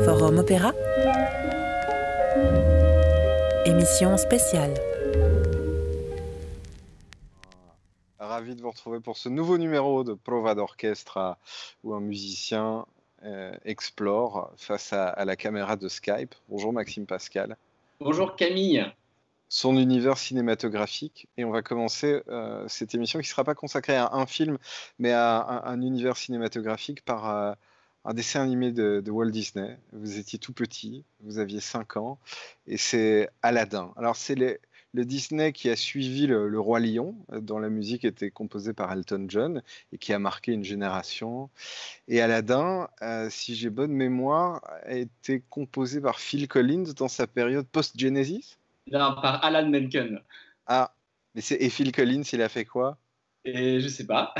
Forum Opéra, émission spéciale. Ravi de vous retrouver pour ce nouveau numéro de Prova d'Orchestra où un musicien explore face à la caméra de Skype. Bonjour Maxime Pascal. Bonjour Camille. Son univers cinématographique. Et on va commencer cette émission qui ne sera pas consacrée à un film, mais à un univers cinématographique par un dessin animé de Walt Disney. Vous étiez tout petit, vous aviez 5 ans, et c'est Aladdin. Alors c'est le Disney qui a suivi le Roi Lion, dont la musique était composée par Elton John et qui a marqué une génération. Et Aladdin, si j'ai bonne mémoire, a été composé par Phil Collins dans sa période post-Genesis. Non, par Alan Menken. Ah, mais et Phil Collins, il a fait quoi? Et je sais pas.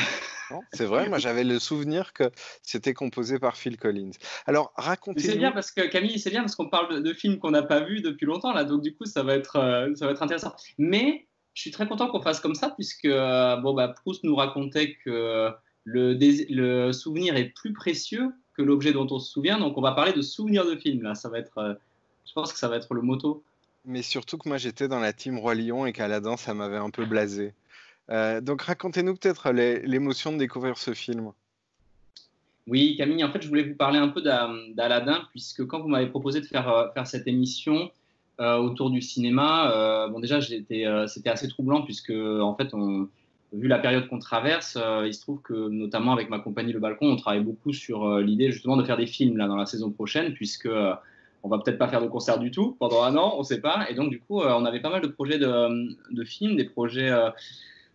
Non, c'est vrai, moi j'avais le souvenir que c'était composé par Phil Collins. Alors racontez-nous. C'est bien parce que Camille, c'est bien parce qu'on parle de films qu'on n'a pas vus depuis longtemps là, donc du coup ça va être intéressant. Mais je suis très content qu'on fasse comme ça puisque Proust nous racontait que le souvenir est plus précieux que l'objet dont on se souvient, donc on va parler de souvenirs de films là. Ça va être, je pense que ça va être le motto. Mais surtout que moi j'étais dans la team Roi Lion et qu'Aladin ça m'avait un peu blasé. Donc racontez-nous peut-être l'émotion de découvrir ce film. Oui, Camille, en fait, je voulais vous parler un peu d'Aladin, puisque quand vous m'avez proposé de faire cette émission autour du cinéma, déjà, c'était assez troublant, puisque, en fait, vu la période qu'on traverse, il se trouve que, notamment avec ma compagnie Le Balcon, on travaille beaucoup sur l'idée, justement, de faire des films là, dans la saison prochaine, puisque on va peut-être pas faire de concert du tout pendant un an, on ne sait pas. Et donc, du coup, on avait pas mal de projets de films, des projets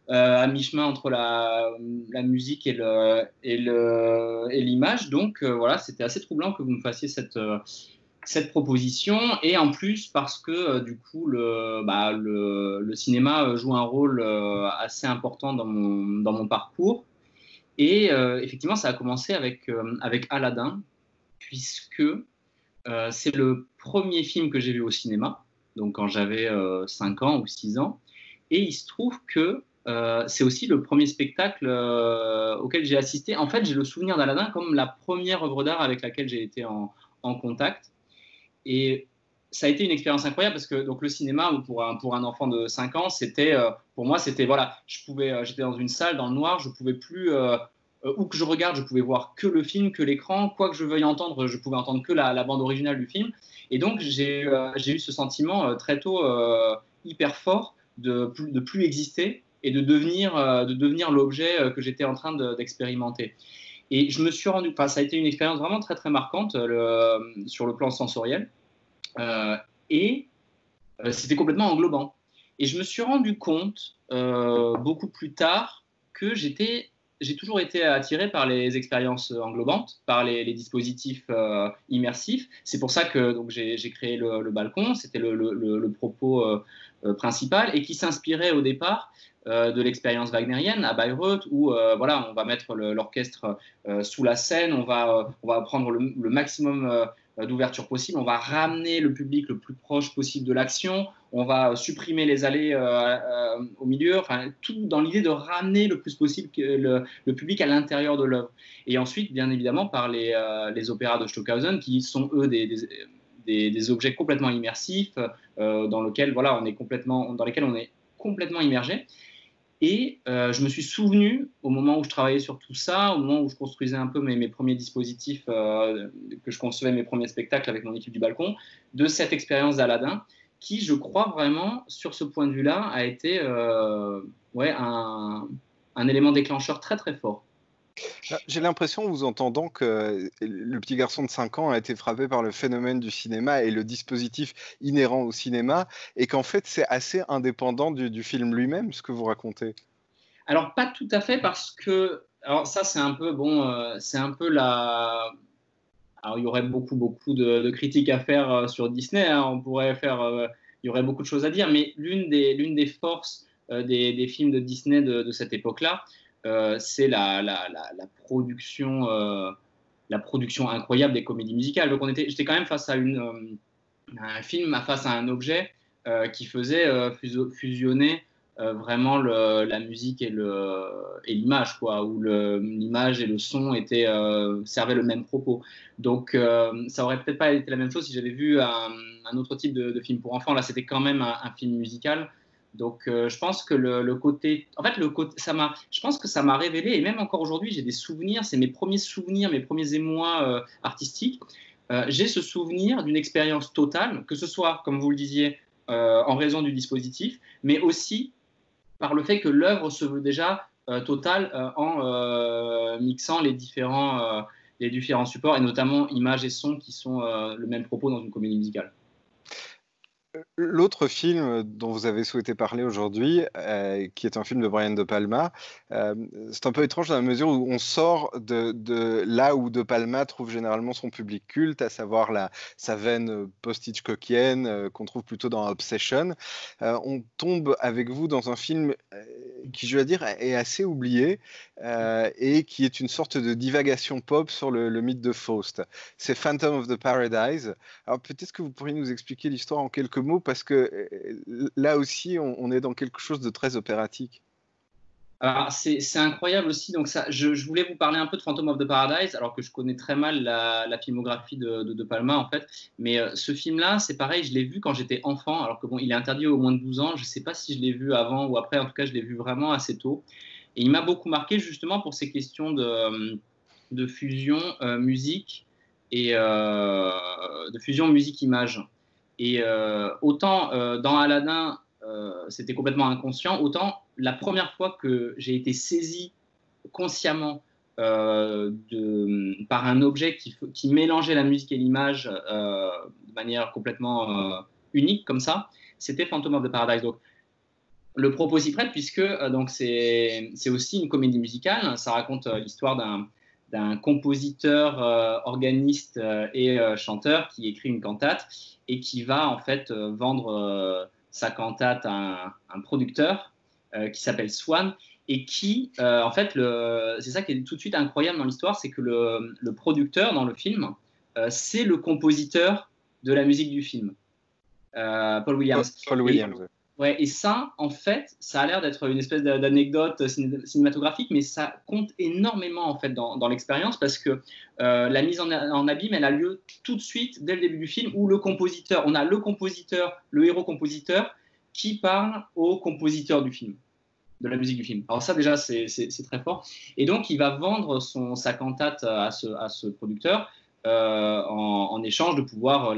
à mi-chemin entre la musique et l'image. Donc voilà, c'était assez troublant que vous me fassiez cette proposition. Et en plus, parce que du coup, le cinéma joue un rôle assez important dans mon parcours. Et effectivement, ça a commencé avec Aladdin, puisque c'est le premier film que j'ai vu au cinéma, donc quand j'avais 5 ans ou 6 ans. Et il se trouve que c'est aussi le premier spectacle auquel j'ai assisté. En fait, j'ai le souvenir d'Aladin comme la première œuvre d'art avec laquelle j'ai été en contact. Et ça a été une expérience incroyable parce que donc, le cinéma, pour un enfant de 5 ans, pour moi, c'était, voilà, j'étais dans une salle dans le noir, je pouvais plus, où que je regarde, je pouvais voir que le film, que l'écran, quoi que je veuille entendre, je pouvais entendre que la bande originale du film. Et donc, j'ai eu ce sentiment très tôt hyper fort de plus exister et de devenir l'objet que j'étais en train d'expérimenter. Et je me suis rendu, ça a été une expérience vraiment très très marquante sur le plan sensoriel et c'était complètement englobant. Et je me suis rendu compte beaucoup plus tard que j'ai toujours été attiré par les expériences englobantes, par les dispositifs immersifs. C'est pour ça que donc, j'ai créé le Balcon. C'était le propos principal et qui s'inspirait au départ de l'expérience wagnérienne à Bayreuth où voilà, on va mettre l'orchestre sous la scène, on va prendre le maximum d'ouverture possible, on va ramener le public le plus proche possible de l'action, on va supprimer les allées au milieu, enfin, tout dans l'idée de ramener le plus possible le public à l'intérieur de l'œuvre. Et ensuite, bien évidemment, par les opéras de Stockhausen, qui sont, eux, des objets complètement immersifs, dans lesquels on est complètement immergé. Et je me suis souvenu, au moment où je travaillais sur tout ça, au moment où je construisais un peu mes premiers dispositifs, que je concevais mes premiers spectacles avec mon équipe du Balcon, de cette expérience d'Aladin, qui, je crois vraiment, sur ce point de vue-là, a été un élément déclencheur très très fort. J'ai l'impression, en vous entendant, que le petit garçon de 5 ans a été frappé par le phénomène du cinéma et le dispositif inhérent au cinéma, et qu'en fait, c'est assez indépendant du film lui-même, ce que vous racontez. Alors, pas tout à fait, parce que... Alors ça, c'est un peu, c'est un peu la... Alors, il y aurait beaucoup de critiques à faire sur Disney, hein. Il y aurait beaucoup de choses à dire, mais l'une des forces des films de Disney de cette époque-là, c'est la production incroyable des comédies musicales. Donc j'étais quand même face à un film, face à un objet qui faisait fusionner vraiment la musique et l'image, quoi, où l'image et le son servaient le même propos. Donc, ça aurait peut-être pas été la même chose si j'avais vu un autre type de film pour enfants. Là, c'était quand même un film musical. Donc, je pense que le côté, en fait, je pense que ça m'a révélé, et même encore aujourd'hui, j'ai des souvenirs, c'est mes premiers souvenirs, mes premiers émois artistiques. J'ai ce souvenir d'une expérience totale, que ce soit, comme vous le disiez, en raison du dispositif, mais aussi par le fait que l'œuvre se veut déjà totale en mixant les différents supports, et notamment images et sons qui sont le même propos dans une comédie musicale. L'autre film dont vous avez souhaité parler aujourd'hui, qui est un film de Brian De Palma, c'est un peu étrange dans la mesure où on sort de là où De Palma trouve généralement son public culte, à savoir sa veine post-Hitchcockienne qu'on trouve plutôt dans Obsession. On tombe avec vous dans un film qui, je dois dire, est assez oublié et qui est une sorte de divagation pop sur le mythe de Faust. C'est Phantom of the Paradise. Alors peut-être que vous pourriez nous expliquer l'histoire en quelques mots, parce que là aussi, on est dans quelque chose de très opératique. Alors, c'est incroyable aussi. Donc je voulais vous parler un peu de Phantom of the Paradise, alors que je connais très mal la filmographie de Palma, en fait. Mais ce film-là, c'est pareil, je l'ai vu quand j'étais enfant, alors que bon, il est interdit aux moins de 12 ans. Je ne sais pas si je l'ai vu avant ou après. En tout cas, je l'ai vu vraiment assez tôt. Et il m'a beaucoup marqué justement pour ces questions de fusion musique et de fusion musique-image. Et autant dans Aladdin, c'était complètement inconscient, autant la première fois que j'ai été saisi consciemment par un objet qui mélangeait la musique et l'image de manière complètement unique comme ça, c'était Phantom of the Paradise. Donc, le propos s'y prête puisque donc c'est aussi une comédie musicale. Ça raconte l'histoire d'un compositeur, organiste et chanteur qui écrit une cantate et qui va en fait vendre sa cantate à un producteur qui s'appelle Swan, et qui en fait c'est ça qui est tout de suite incroyable dans l'histoire, c'est que le producteur dans le film c'est le compositeur de la musique du film, Paul Williams. Paul Williams. Ouais, et ça, en fait, ça a l'air d'être une espèce d'anecdote cinématographique, mais ça compte énormément en fait dans l'expérience, parce que la mise en abîme, elle a lieu tout de suite dès le début du film, où on a le compositeur, le héros compositeur, qui parle au compositeur du film, de la musique du film. Alors ça déjà, c'est très fort. Et donc, il va vendre sa cantate à ce producteur en échange de pouvoir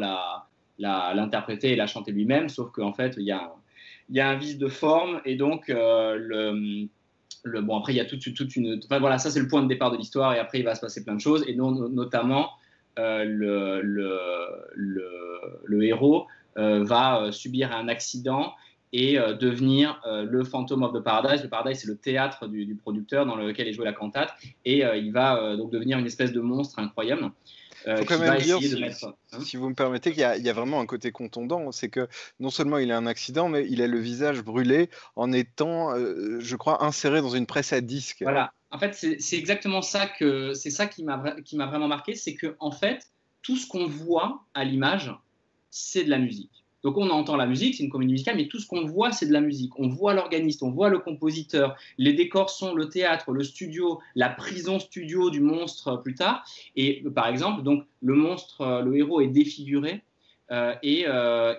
l'interpréter et la chanter lui-même, sauf qu'en fait, il y a un vice de forme, et donc bon, après il y a toute une, enfin voilà, ça c'est le point de départ de l'histoire, et après il va se passer plein de choses, et notamment le héros va subir un accident et devenir le Phantom of the Paradise. Le Paradise, c'est le théâtre du producteur dans lequel est jouée la cantate, et il va donc devenir une espèce de monstre incroyable. Il faut quand même dire, si vous me permettez, qu'il y a vraiment un côté contondant. C'est que non seulement il a un accident, mais il a le visage brûlé en étant, je crois, inséré dans une presse à disques. Voilà. En fait, c'est exactement ça qui m'a vraiment marqué. C'est que en fait, tout ce qu'on voit à l'image, c'est de la musique. Donc on entend la musique, c'est une comédie musicale, mais tout ce qu'on voit, c'est de la musique. On voit l'organiste, on voit le compositeur, les décors sont le théâtre, le studio, la prison studio du monstre plus tard. Et par exemple, donc le monstre, le héros est défiguré et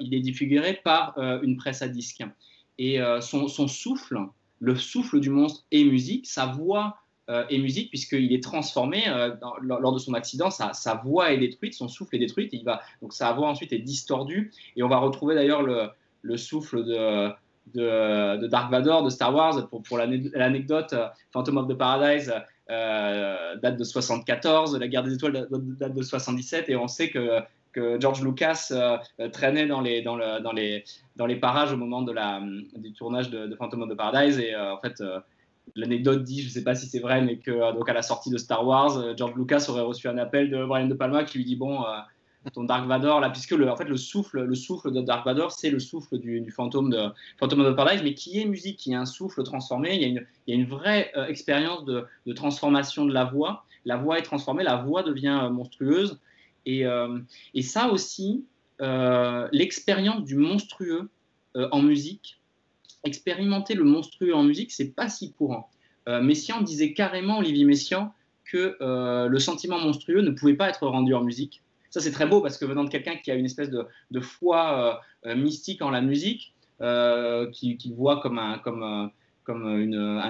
il est défiguré par une presse à disques. Et son souffle, le souffle du monstre est musique, sa voix et musique, puisqu'il est transformé lors de son accident, sa voix est détruite, son souffle est détruit, et donc sa voix ensuite est distordue, et on va retrouver d'ailleurs le souffle de Dark Vador de Star Wars. Pour l'anecdote, Phantom of the Paradise date de 74, La Guerre des Étoiles date de 77, et on sait que George Lucas traînait dans les parages au moment du tournage de Phantom of the Paradise, et en fait l'anecdote dit, je ne sais pas si c'est vrai, mais que donc à la sortie de Star Wars, George Lucas aurait reçu un appel de Brian De Palma qui lui dit bon, ton Dark Vador là, puisque en fait le souffle de Dark Vador, c'est le souffle du fantôme of the Paradise, mais qui est musique, qui est un souffle transformé. Il y a une vraie expérience de transformation de la voix. La voix est transformée, la voix devient monstrueuse, et ça aussi, l'expérience du monstrueux en musique, expérimenter le monstrueux en musique, c'est pas si courant. Messiaen disait carrément, Olivier Messiaen, que le sentiment monstrueux ne pouvait pas être rendu en musique. Ça, c'est très beau parce que venant de quelqu'un qui a une espèce de foi mystique en la musique, qui voit comme un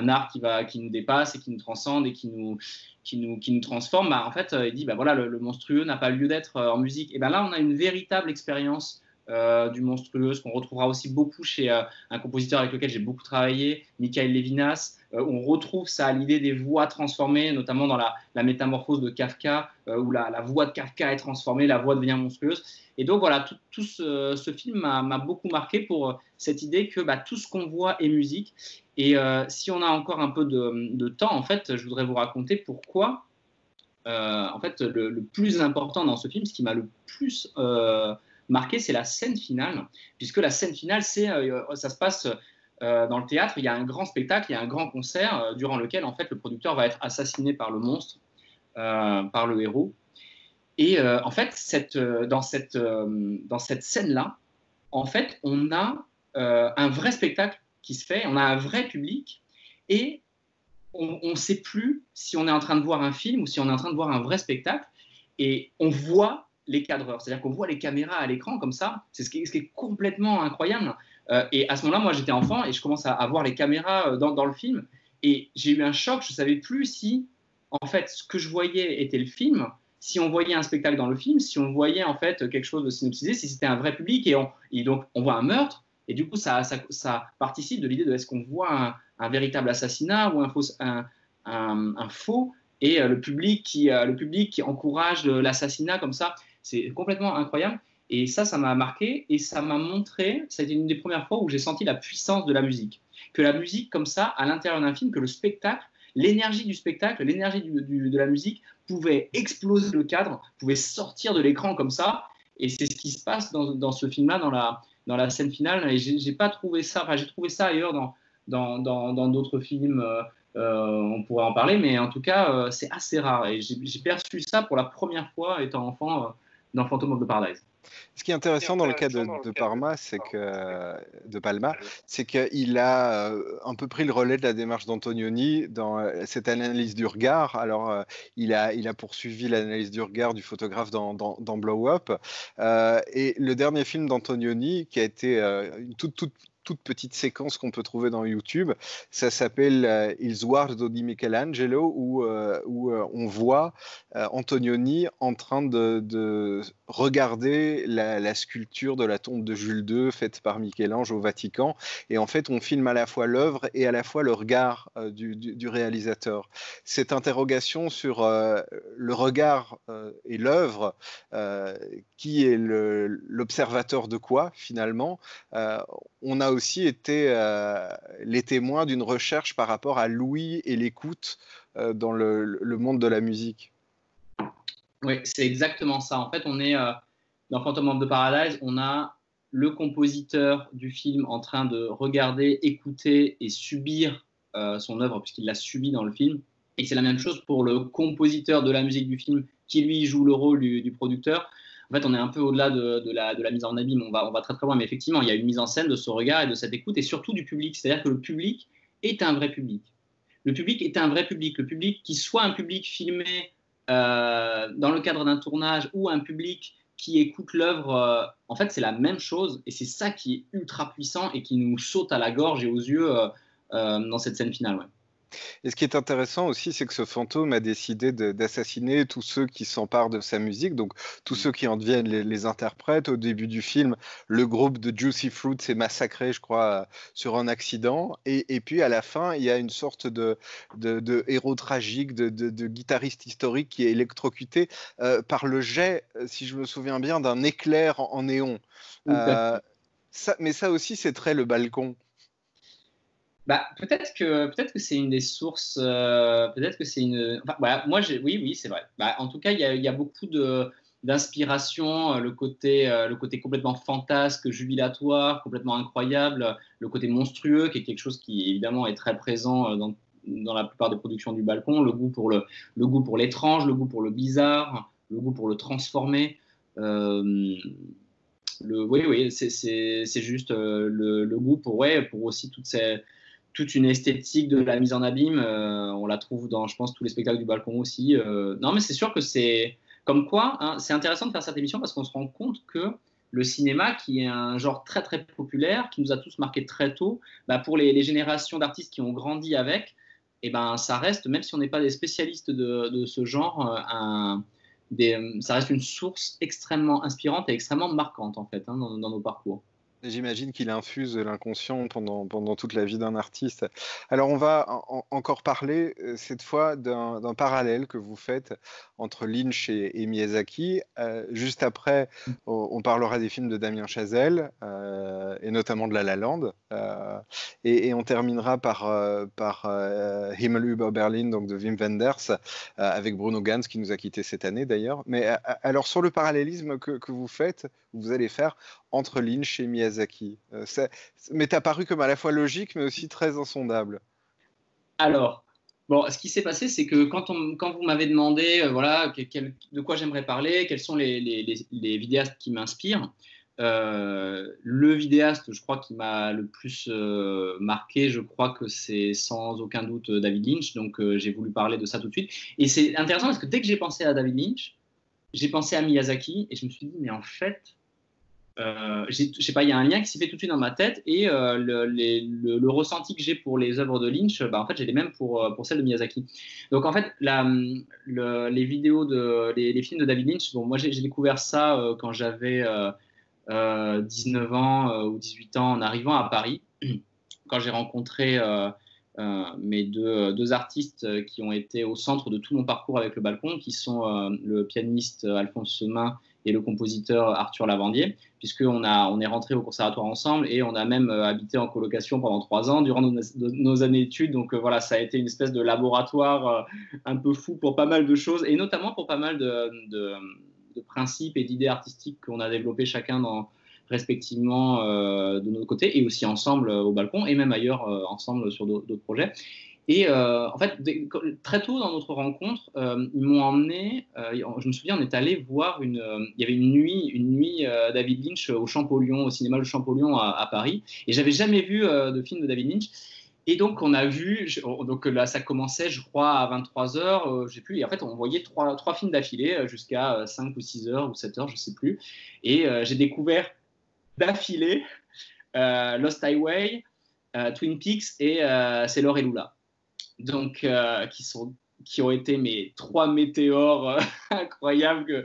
art qui nous dépasse et qui nous transcende et qui nous transforme, bah, en fait, il dit, bah, voilà, le monstrueux n'a pas lieu d'être en musique. Et ben là, on a une véritable expérience du monstrueux, ce qu'on retrouvera aussi beaucoup chez un compositeur avec lequel j'ai beaucoup travaillé, Michael Levinas. On retrouve ça à l'idée des voix transformées, notamment dans la métamorphose de Kafka, où la voix de Kafka est transformée, la voix devient monstrueuse. Et donc voilà, tout ce film m'a beaucoup marqué pour cette idée que tout ce qu'on voit est musique. Et si on a encore un peu de temps, en fait, je voudrais vous raconter pourquoi, en fait, le plus important dans ce film, ce qui m'a le plus marqué, c'est la scène finale, puisque la scène finale, ça se passe dans le théâtre. Il y a un grand spectacle, il y a un grand concert durant lequel, en fait, le producteur va être assassiné par le monstre, par le héros. Et en fait, dans cette scène-là, en fait, on a un vrai spectacle qui se fait, on a un vrai public, et on ne sait plus si on est en train de voir un film ou si on est en train de voir un vrai spectacle, et on voit les cadreurs, c'est-à-dire qu'on voit les caméras à l'écran comme ça, c'est ce qui est complètement incroyable. Et à ce moment-là, moi j'étais enfant et je commence à voir les caméras dans le film, et j'ai eu un choc, je ne savais plus si en fait ce que je voyais était le film, si on voyait un spectacle dans le film, si on voyait en fait quelque chose de synopsisé, si c'était un vrai public, et donc on voit un meurtre, et du coup ça participe de l'idée de est-ce qu'on voit un véritable assassinat ou un faux, et le public qui encourage l'assassinat comme ça, c'est complètement incroyable. Et ça m'a marqué, et ça m'a montré, ça a été une des premières fois où j'ai senti la puissance de la musique. Que la musique comme ça, à l'intérieur d'un film, que le spectacle, l'énergie du spectacle, l'énergie de la musique pouvait exploser le cadre, pouvait sortir de l'écran comme ça. Et c'est ce qui se passe dans ce film-là, dans la scène finale. Et j'ai pas trouvé ça, enfin j'ai trouvé ça ailleurs dans d'autres films. On pourrait en parler, mais en tout cas, c'est assez rare. Et j'ai perçu ça pour la première fois étant enfant dans Phantom of the Paradise. Ce qui est intéressant dans le cas de Palma, c'est qu'il a un peu pris le relais de la démarche d'Antonioni dans cette analyse du regard. Alors, il a poursuivi l'analyse du regard du photographe dans Blow Up. Et le dernier film d'Antonioni, qui a été une toute petite séquence qu'on peut trouver dans YouTube, ça s'appelle Il Sguardo di Michelangelo, où on voit Antonioni en train de regarder la sculpture de la tombe de Jules II faite par Michel-Ange au Vatican, et en fait on filme à la fois l'œuvre et à la fois le regard du réalisateur. Cette interrogation sur le regard et l'œuvre, qui est l'observateur de quoi finalement, on a aussi été les témoins d'une recherche par rapport à l'ouïe et l'écoute dans le monde de la musique. Oui, c'est exactement ça. En fait, on est dans Phantom of the Paradise, on a le compositeur du film en train de regarder, écouter et subir son œuvre, puisqu'il l'a subi dans le film. Et c'est la même chose pour le compositeur de la musique du film, qui lui joue le rôle du producteur. En fait, on est un peu au-delà de la mise en abîme, on va très très loin, mais effectivement, il y a une mise en scène de ce regard et de cette écoute, et surtout du public. C'est-à-dire que le public est un vrai public. Le public est un vrai public. Le public qui soit un public filmé dans le cadre d'un tournage ou un public qui écoute l'œuvre, en fait, c'est la même chose, et c'est ça qui est ultra puissant et qui nous saute à la gorge et aux yeux dans cette scène finale. Ouais. Et ce qui est intéressant aussi, c'est que ce fantôme a décidé d'assassiner tous ceux qui s'emparent de sa musique, donc tous ceux qui en deviennent les interprètes. Au début du film, le groupe de Juicy Fruit s'est massacré, je crois, sur un accident. Et puis à la fin, il y a une sorte de héros tragique, de guitariste historique qui est électrocuté par le jet, si je me souviens bien, d'un éclair en néon. Mais ça aussi, c'est très le balcon. Peut-être que c'est une des sources. Peut-être que c'est une. Enfin, voilà, oui, c'est vrai. En tout cas, il y a beaucoup d'inspiration, le côté complètement fantasque, jubilatoire, complètement incroyable, le côté monstrueux, qui est quelque chose qui évidemment est très présent dans la plupart des productions du balcon. Le goût pour l'étrange, le goût pour le bizarre, le goût pour le transformé. Oui, c'est juste le goût pour aussi toute une esthétique de la mise en abîme. On la trouve dans, je pense, tous les spectacles du balcon aussi. Non, mais c'est sûr que c'est comme quoi, hein, c'est intéressant de faire cette émission parce qu'on se rend compte que le cinéma, qui est un genre très très populaire, qui nous a tous marqués très tôt, bah, pour les générations d'artistes qui ont grandi avec, et ben, ça reste, même si on n'est pas des spécialistes de ce genre, ça reste une source extrêmement inspirante et extrêmement marquante en fait, hein, dans nos parcours. J'imagine qu'il infuse l'inconscient pendant toute la vie d'un artiste. Alors, on va encore parler cette fois d'un parallèle que vous faites entre Lynch et Miyazaki. Juste après, on parlera des films de Damien Chazelle et notamment de La La Land. Et on terminera par Himmel über Berlin, donc de Wim Wenders, avec Bruno Ganz qui nous a quittés cette année d'ailleurs. Mais alors, sur le parallélisme que vous allez faire entre Lynch et Miyazaki. M'est apparu comme à la fois logique, mais aussi très insondable. Alors, bon, ce qui s'est passé, c'est que quand vous m'avez demandé voilà, de quoi j'aimerais parler, quels sont les vidéastes qui m'inspirent, le vidéaste, je crois, qui m'a le plus marqué, je crois que c'est sans aucun doute David Lynch, donc j'ai voulu parler de ça tout de suite. Et c'est intéressant parce que dès que j'ai pensé à David Lynch, j'ai pensé à Miyazaki, et je me suis dit, mais en fait, je sais pas, il y a un lien qui s'est fait tout de suite dans ma tête et le ressenti que j'ai pour les œuvres de Lynch, bah, en fait, j'ai les mêmes pour celles de Miyazaki. Donc, en fait, les vidéos les films de David Lynch, bon, moi, j'ai découvert ça quand j'avais 19 ans ou 18 ans en arrivant à Paris, quand j'ai rencontré mes deux artistes qui ont été au centre de tout mon parcours avec le balcon, qui sont le pianiste Alphonse Semain et le compositeur Arthur Lavandier, puisqu'on est rentrés au conservatoire ensemble et on a même habité en colocation pendant 3 ans durant nos années d'études. Donc voilà, ça a été une espèce de laboratoire un peu fou pour pas mal de choses, et notamment pour pas mal de principes et d'idées artistiques qu'on a développées chacun respectivement de notre côté, et aussi ensemble au balcon, et même ailleurs ensemble sur d'autres projets. Et en fait, très tôt dans notre rencontre, ils m'ont emmené, je me souviens, on est allé voir il y avait une nuit David Lynch au Champollion, au cinéma Le Champollion à Paris, et j'avais jamais vu de film de David Lynch. Et donc, on a vu, donc là, ça commençait, je crois, à 23h, je sais plus, et en fait, on voyait trois films d'affilée jusqu'à 5 ou 6 heures ou 7 heures, je sais plus. Et j'ai découvert d'affilée Lost Highway, Twin Peaks et Sailor et Lula. Donc, qui ont été mes 3 météores incroyables.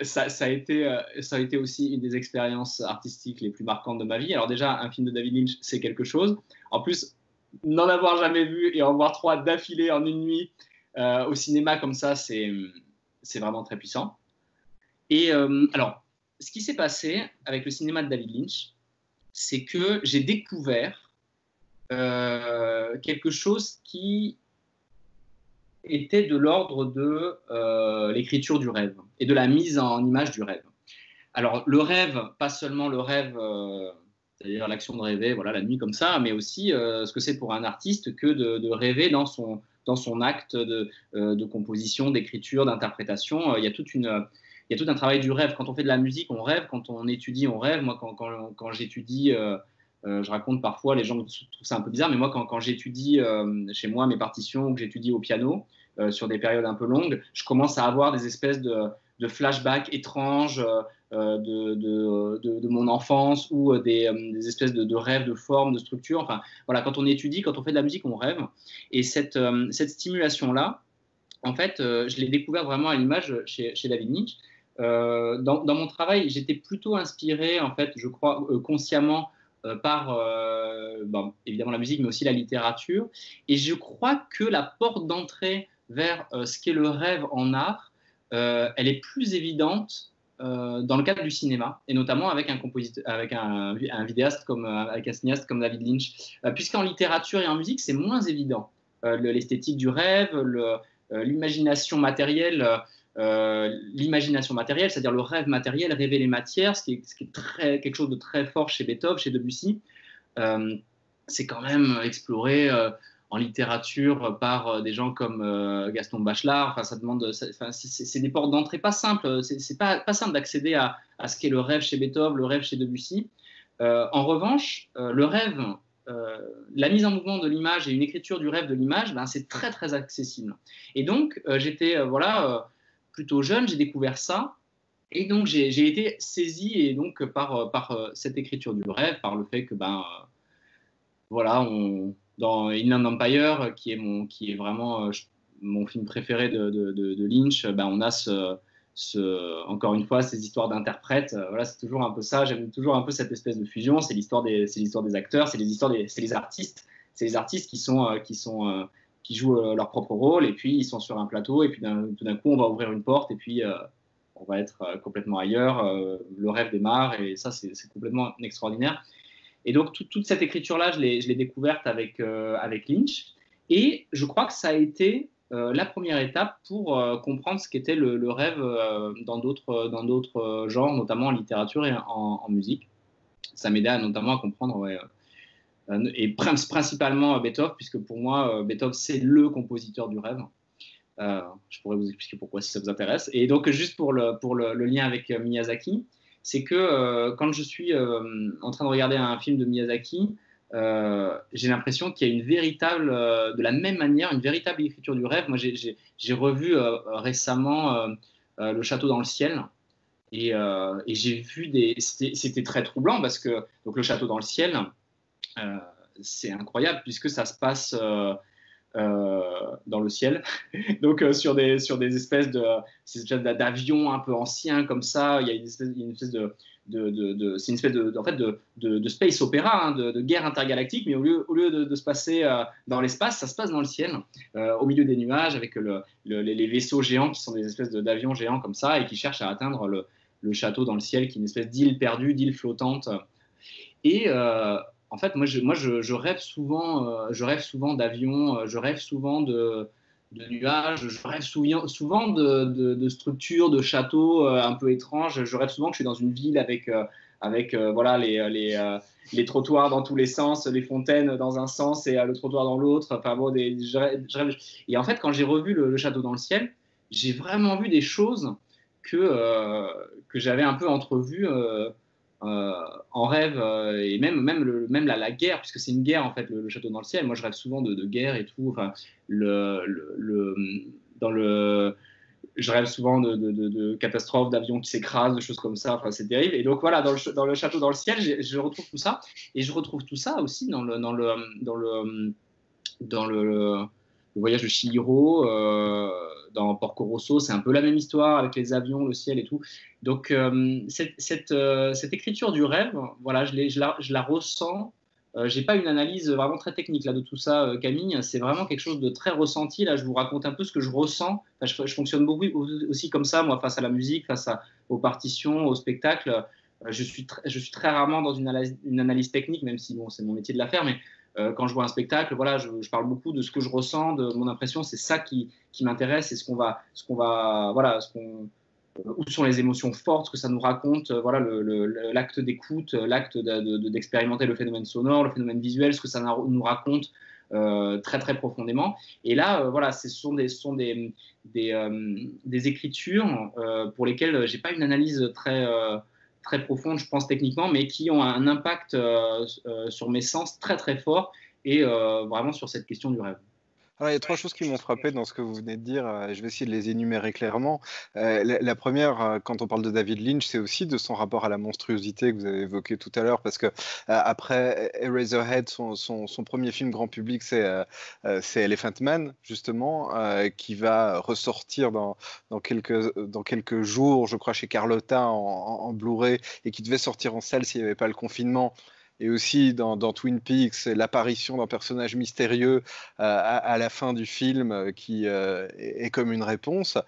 Ça a été aussi une des expériences artistiques les plus marquantes de ma vie. Alors déjà, un film de David Lynch, c'est quelque chose. En plus, n'en avoir jamais vu et en voir 3 d'affilée en une nuit au cinéma comme ça, c'est vraiment très puissant. Et alors, ce qui s'est passé avec le cinéma de David Lynch, c'est que j'ai découvert quelque chose qui était de l'ordre de l'écriture du rêve et de la mise en image du rêve. Alors, le rêve, pas seulement le rêve, c'est-à-dire l'action de rêver, voilà, la nuit comme ça, mais aussi ce que c'est pour un artiste que de rêver dans son acte de composition, d'écriture, d'interprétation. Il y a tout un travail du rêve. Quand on fait de la musique, on rêve. Quand on étudie, on rêve. Moi, quand j'étudie, je raconte parfois, les gens trouvent ça un peu bizarre, mais moi, quand j'étudie chez moi mes partitions ou que j'étudie au piano sur des périodes un peu longues, je commence à avoir des espèces de flashbacks étranges de mon enfance ou des espèces de rêves, de formes, de structures. Enfin, voilà, quand on étudie, quand on fait de la musique, on rêve. Et cette stimulation-là, en fait, je l'ai découvert vraiment à l'image chez David Lynch. Dans mon travail, j'étais plutôt inspiré, en fait, je crois, consciemment, par évidemment la musique, mais aussi la littérature. Et je crois que la porte d'entrée vers ce qu'est le rêve en art, elle est plus évidente dans le cadre du cinéma, et notamment avec un vidéaste avec un cinéaste comme David Lynch, puisqu'en littérature et en musique, c'est moins évident. L'esthétique du rêve, l'imagination matérielle, c'est-à-dire le rêve matériel, rêver les matières, ce qui est quelque chose de très fort chez Beethoven, chez Debussy, c'est quand même exploré en littérature par des gens comme Gaston Bachelard. Enfin, ça demande, c'est des portes d'entrée pas simples. C'est pas simple d'accéder à ce qu'est le rêve chez Beethoven, le rêve chez Debussy. En revanche, le rêve, la mise en mouvement de l'image et une écriture du rêve de l'image, ben, c'est très très accessible. Et donc, j'étais plutôt jeune, j'ai découvert ça. Et donc, j'ai été saisi et donc, par cette écriture du rêve, par le fait que, voilà, dans Inland Empire, qui est vraiment mon film préféré de Lynch, on a encore une fois ces histoires d'interprètes. Voilà, c'est toujours un peu ça. J'aime toujours un peu cette espèce de fusion. C'est l'histoire des acteurs, c'est les artistes. C'est les artistes qui jouent leur propre rôle, et puis ils sont sur un plateau, et puis tout d'un coup, on va ouvrir une porte, et puis on va être complètement ailleurs. Le rêve démarre, et ça, c'est complètement extraordinaire. Et donc, toute cette écriture-là, je l'ai découverte avec Lynch. Et je crois que ça a été la première étape pour comprendre ce qu'était le rêve dans d'autres genres, notamment en littérature et en musique. Ça m'aidait notamment à comprendre, et principalement Beethoven, puisque pour moi, Beethoven, c'est le compositeur du rêve. Je pourrais vous expliquer pourquoi si ça vous intéresse. Et donc, juste pour le lien avec Miyazaki, c'est que quand je suis en train de regarder un film de Miyazaki, j'ai l'impression qu'il y a de la même manière, une véritable écriture du rêve. Moi, j'ai revu récemment Le Château dans le ciel, et j'ai vu c'était très troublant, parce que donc, Le Château dans le ciel, c'est incroyable, puisque ça se passe dans le ciel, donc sur des espèces d'avions un peu anciens comme ça. Il y a une espèce de c'est une espèce de space opéra, hein, de guerre intergalactique, mais au lieu de se passer dans l'espace, ça se passe dans le ciel, au milieu des nuages, avec les vaisseaux géants qui sont des espèces d'avions géants comme ça, et qui cherchent à atteindre le château dans le ciel, qui est une espèce d'île perdue, d'île flottante. Et en fait, moi, je rêve souvent d'avions, je rêve souvent de nuages, je rêve souvent de structures, de châteaux un peu étranges. Je rêve souvent que je suis dans une ville avec voilà, les trottoirs dans tous les sens, les fontaines dans un sens et le trottoir dans l'autre. Enfin, bon, je rêve. Et en fait, quand j'ai revu le château dans le ciel, j'ai vraiment vu des choses que j'avais un peu entrevues en rêve, et même la guerre, puisque c'est une guerre en fait, le château dans le ciel. Moi, je rêve souvent de guerre et tout. Enfin, je rêve souvent de catastrophes, d'avions qui s'écrasent, de choses comme ça. Enfin, c'est terrible. Et donc voilà, dans le château dans le ciel, je retrouve tout ça, et je retrouve tout ça aussi dans le voyage de Chihiro, dans Porco Rosso. C'est un peu la même histoire avec les avions, le ciel et tout. Donc cette écriture du rêve, voilà, je la ressens. J'ai pas une analyse vraiment très technique là de tout ça, Camille. C'est vraiment quelque chose de très ressenti. Là, je vous raconte un peu ce que je ressens. Enfin, je fonctionne beaucoup aussi comme ça, moi, face à la musique, aux partitions, au spectacle. Je suis très rarement dans une analyse technique, même si bon, c'est mon métier de la faire, mais quand je vois un spectacle, voilà, je parle beaucoup de ce que je ressens, de mon impression. C'est ça qui m'intéresse, et voilà, où sont les émotions fortes que ça nous raconte, voilà, l'acte d'écoute, l'acte d'expérimenter le phénomène sonore, le phénomène visuel, ce que ça nous raconte très très profondément. Et là, voilà, ce sont des écritures pour lesquelles j'ai pas une analyse très profonde, je pense, techniquement, mais qui ont un impact sur mes sens très très fort, et vraiment sur cette question du rêve. Alors, il y a trois choses qui m'ont frappé dans ce que vous venez de dire. Je vais essayer de les énumérer clairement. La première, quand on parle de David Lynch, c'est aussi de son rapport à la monstruosité que vous avez évoqué tout à l'heure, parce que après Eraserhead, son premier film grand public, c'est Elephant Man, justement, qui va ressortir dans quelques jours, je crois, chez Carlotta en Blu-ray, et qui devait sortir en salle s'il n'y avait pas le confinement. Et aussi dans Twin Peaks, l'apparition d'un personnage mystérieux à la fin du film qui est comme une réponse.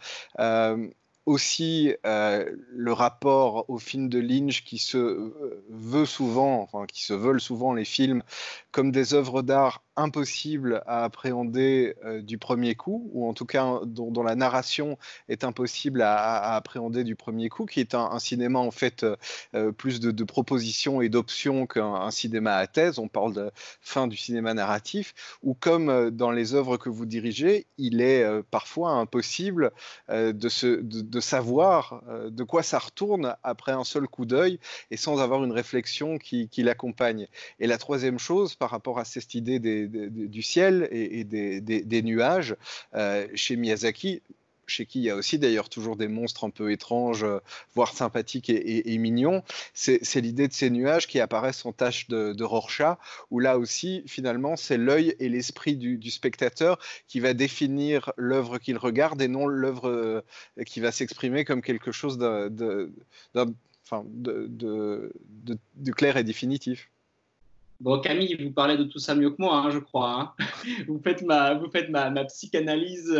aussi le rapport au film de Lynch qui se veut souvent, enfin qui se veulent souvent les films comme des œuvres d'art impossibles à appréhender du premier coup, ou en tout cas dont la narration est impossible à appréhender du premier coup, qui est un cinéma en fait plus de propositions et d'options qu'un cinéma à thèse. On parle de fin du cinéma narratif, ou comme dans les œuvres que vous dirigez, il est parfois impossible de savoir de quoi ça retourne après un seul coup d'œil et sans avoir une réflexion qui l'accompagne. Et la troisième chose, par rapport à cette idée du ciel et des nuages, chez Miyazaki, chez qui il y a aussi d'ailleurs toujours des monstres un peu étranges, voire sympathiques et mignons, c'est l'idée de ces nuages qui apparaissent en tache de Rorschach, où là aussi, finalement, c'est l'œil et l'esprit du spectateur qui va définir l'œuvre qu'il regarde et non l'œuvre qui va s'exprimer comme quelque chose de clair et définitif. Bon, Camille, vous parlez de tout ça mieux que moi, hein, je crois. Hein. Vous faites ma psychanalyse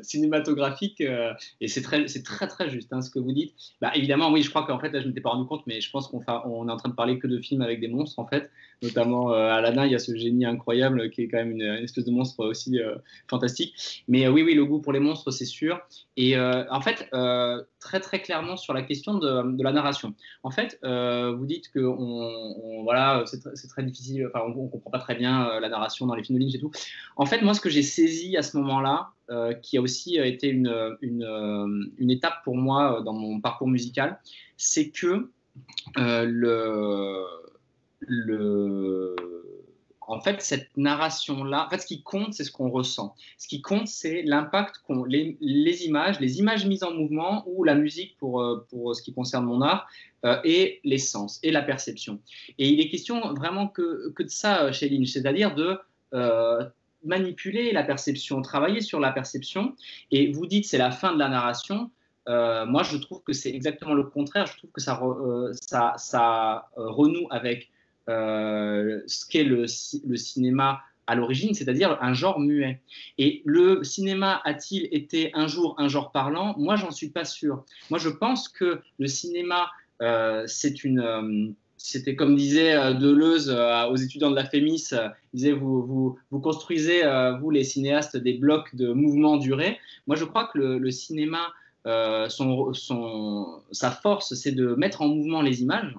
cinématographique et c'est très, très juste hein, ce que vous dites. Bah, évidemment, oui, je crois qu'en fait, là, je ne m'étais pas rendu compte, mais je pense qu'on est en train de parler que de films avec des monstres, en fait. Notamment Aladdin, il y a ce génie incroyable qui est quand même une espèce de monstre aussi fantastique. Mais oui, le goût pour les monstres, c'est sûr. Et en fait, très, très clairement sur la question de la narration. En fait, vous dites que voilà, c'est très difficile, enfin, on ne comprend pas très bien la narration dans les films de Lynch et tout. En fait, moi, ce que j'ai saisi à ce moment-là, qui a aussi été une étape pour moi dans mon parcours musical, c'est que en fait, cette narration-là, en fait, ce qui compte, c'est ce qu'on ressent. Ce qui compte, c'est l'impact qu'ont les images mises en mouvement ou la musique pour ce qui concerne mon art, et les sens et la perception. Et il est question vraiment que de ça chez Lynch, c'est-à-dire de manipuler la perception, travailler sur la perception. Et vous dites c'est la fin de la narration. Moi, je trouve que c'est exactement le contraire. Je trouve que ça renoue avec ce qu'est le cinéma à l'origine, c'est-à-dire un genre muet. Et le cinéma a-t-il été un jour un genre parlant? Moi, j'en suis pas sûr. Moi, je pense que le cinéma, c'était comme disait Deleuze aux étudiants de la FEMIS, il disait vous construisez, vous les cinéastes, des blocs de mouvement duré. Moi, je crois que le cinéma, sa force, c'est de mettre en mouvement les images.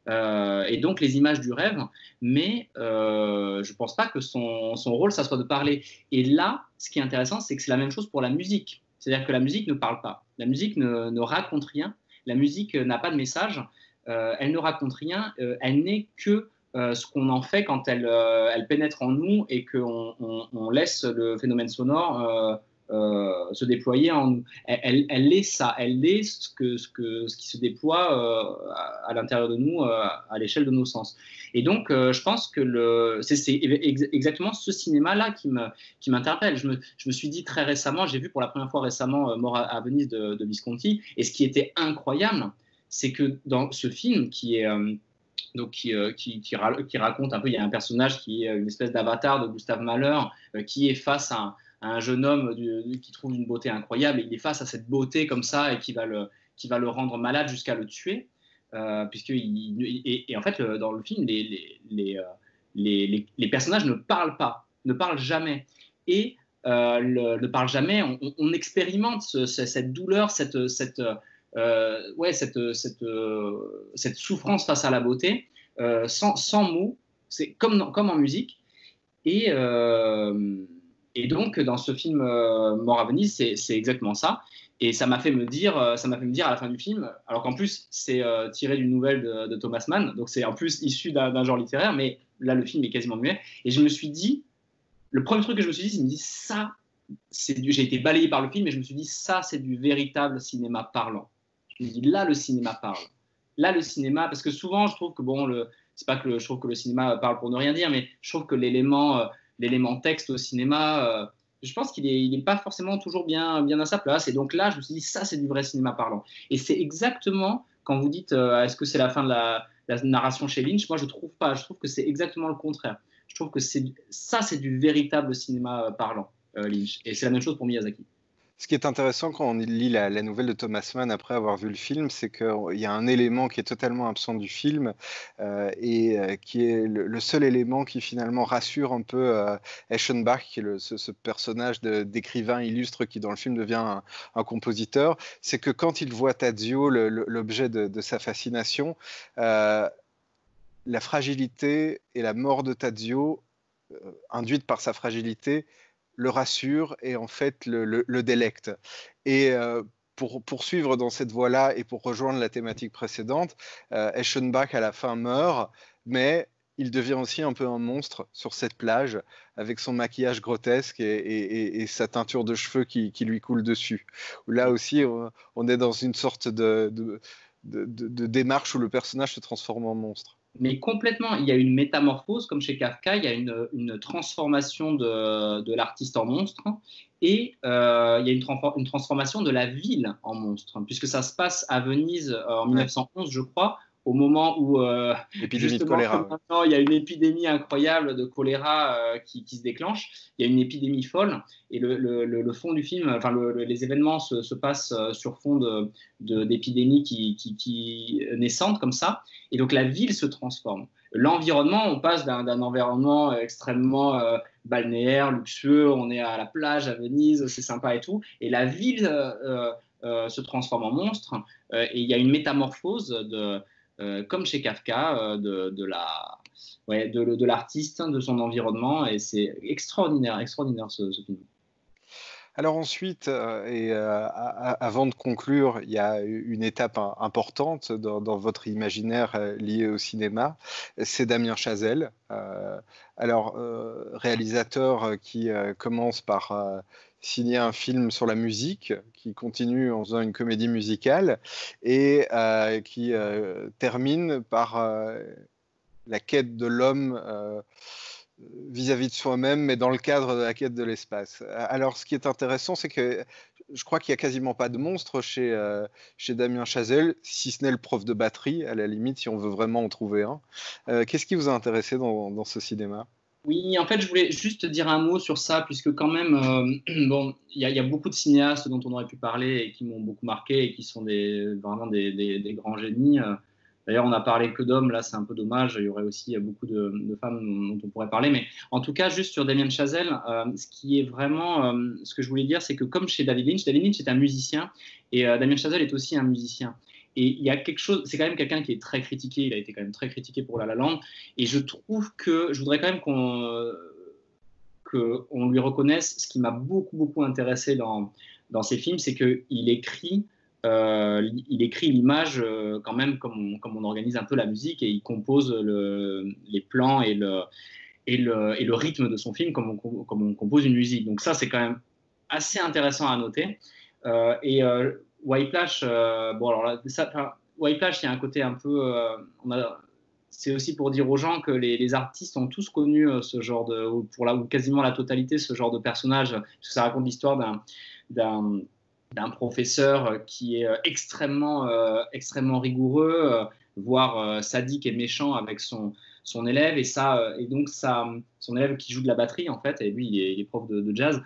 Et donc les images du rêve, mais je ne pense pas que son rôle, ça soit de parler. Et là, ce qui est intéressant, c'est que c'est la même chose pour la musique. C'est-à-dire que la musique ne parle pas. La musique ne raconte rien. La musique n'a pas de message. Elle ne raconte rien. Elle n'est que ce qu'on en fait quand elle pénètre en nous et qu'on laisse le phénomène sonore se déployer en nous. Elle est ça, elle est ce qui se déploie à l'intérieur de nous, à l'échelle de nos sens. Et donc, je pense que c'est exactement ce cinéma-là qui m'interpelle. Je me suis dit très récemment, j'ai vu pour la première fois récemment Mort à Venise de Visconti, et ce qui était incroyable, c'est que dans ce film qui est... donc qui raconte un peu, il y a un personnage qui est une espèce d'avatar de Gustave Mahler qui est face à un jeune homme qui trouve une beauté incroyable, et il est face à cette beauté comme ça et qui va le rendre malade jusqu'à le tuer, et en fait dans le film les personnages ne parlent pas, ne parlent jamais, et ne parlent jamais. On expérimente cette douleur, cette souffrance face à la beauté, sans mots. C'est comme en musique. Et donc, dans ce film Mort à Venise, c'est exactement ça. Et ça m'a fait me dire à la fin du film, alors qu'en plus, c'est tiré d'une nouvelle de Thomas Mann, donc c'est en plus issu d'un genre littéraire, mais là, le film est quasiment muet. Et je me suis dit, le premier truc que je me suis dit, ça, j'ai été balayé par le film, et je me suis dit, ça, c'est du véritable cinéma parlant. Je me dis, là, le cinéma parle. Là, le cinéma, parce que souvent, je trouve que, c'est pas que je trouve que le cinéma parle pour ne rien dire, mais je trouve que l'élément texte au cinéma, je pense qu'il n'est pas forcément toujours bien à sa place. Et donc là, je me suis dit, ça, c'est du vrai cinéma parlant. Et c'est exactement, quand vous dites, est-ce que c'est la fin de la narration chez Lynch? Moi, je trouve pas. Je trouve que c'est exactement le contraire. Je trouve que c'est du véritable cinéma parlant, Lynch. Et c'est la même chose pour Miyazaki. Ce qui est intéressant quand on lit la nouvelle de Thomas Mann après avoir vu le film, c'est qu'il y a un élément qui est totalement absent du film qui est le seul élément qui finalement rassure un peu Eschenbach, qui est ce personnage d'écrivain illustre qui dans le film devient un compositeur. C'est que quand il voit Tadzio, l'objet de sa fascination, la fragilité et la mort de Tadzio, induite par sa fragilité, le rassure et en fait le délecte. Et pour poursuivre dans cette voie-là et pour rejoindre la thématique précédente, Eschenbach à la fin meurt, mais il devient aussi un peu un monstre sur cette plage avec son maquillage grotesque et sa teinture de cheveux qui lui coule dessus. Là aussi, on est dans une sorte de démarche où le personnage se transforme en monstre. Mais complètement, il y a une métamorphose, comme chez Kafka, il y a une transformation de l'artiste en monstre, et il y a une transformation de la ville en monstre, puisque ça se passe à Venise en 1911, je crois, au moment où épidémie de choléra. Maintenant, il y a une épidémie incroyable de choléra qui se déclenche. Il y a une épidémie folle, et le fond du film, enfin les événements se passent sur fond d'épidémies qui naissantes comme ça, et donc la ville se transforme. L'environnement, on passe d'un environnement extrêmement balnéaire, luxueux, on est à la plage à Venise, c'est sympa et tout, et la ville se transforme en monstre, et il y a une métamorphose comme chez Kafka, de l'artiste, de son environnement, et c'est extraordinaire ce film. Alors ensuite, avant de conclure, il y a une étape importante dans votre imaginaire lié au cinéma, c'est Damien Chazelle. Réalisateur qui commence par signer un film sur la musique, qui continue en faisant une comédie musicale et qui termine par la quête de l'homme vis-à-vis de soi-même, mais dans le cadre de la quête de l'espace. Alors, ce qui est intéressant, c'est que je crois qu'il n'y a quasiment pas de monstre chez Damien Chazelle, si ce n'est le prof de batterie, à la limite, si on veut vraiment en trouver un. Qu'est-ce qui vous a intéressé dans ce cinéma ? Oui, en fait, je voulais juste dire un mot sur ça, puisque quand même, bon, il y a beaucoup de cinéastes dont on aurait pu parler et qui m'ont beaucoup marqué et qui sont vraiment des grands génies. D'ailleurs, on n'a parlé que d'hommes, là c'est un peu dommage, il y aurait aussi beaucoup de femmes dont on pourrait parler, mais en tout cas, juste sur Damien Chazelle, ce qui est vraiment, ce que je voulais dire, c'est que comme chez David Lynch est un musicien, et Damien Chazelle est aussi un musicien. Et il y a quelque chose, c'est quand même quelqu'un qui est très critiqué, il a été quand même très critiqué pour La La Land, et je trouve que, je voudrais quand même qu'on lui reconnaisse, ce qui m'a beaucoup intéressé dans ses films, c'est qu'il écrit l'image quand même comme on organise un peu la musique, et il compose les plans et le rythme de son film comme on compose une musique. Donc ça, c'est quand même assez intéressant à noter. Whiplash, Whiplash, il y a un côté un peu... c'est aussi pour dire aux gens que les artistes ont tous connu ce genre ou quasiment la totalité, ce genre de personnage, parce que ça raconte l'histoire d'un professeur qui est extrêmement rigoureux, voire sadique et méchant avec son élève, et donc son élève qui joue de la batterie en fait, et lui il est prof de jazz,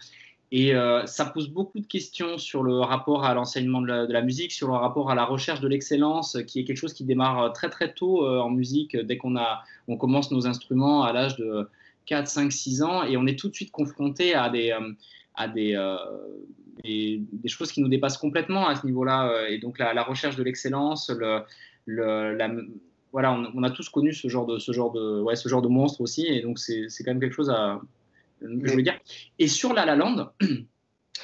et ça pose beaucoup de questions sur le rapport à l'enseignement de la musique, sur le rapport à la recherche de l'excellence, qui est quelque chose qui démarre très tôt en musique, dès qu'on commence nos instruments à l'âge de 4, 5, 6 ans, et on est tout de suite confronté à des choses qui nous dépassent complètement à ce niveau-là, et donc la recherche de l'excellence, voilà, on a tous connu ce genre de monstre aussi, et donc c'est quand même quelque chose que je voulais dire. Et sur La La Land,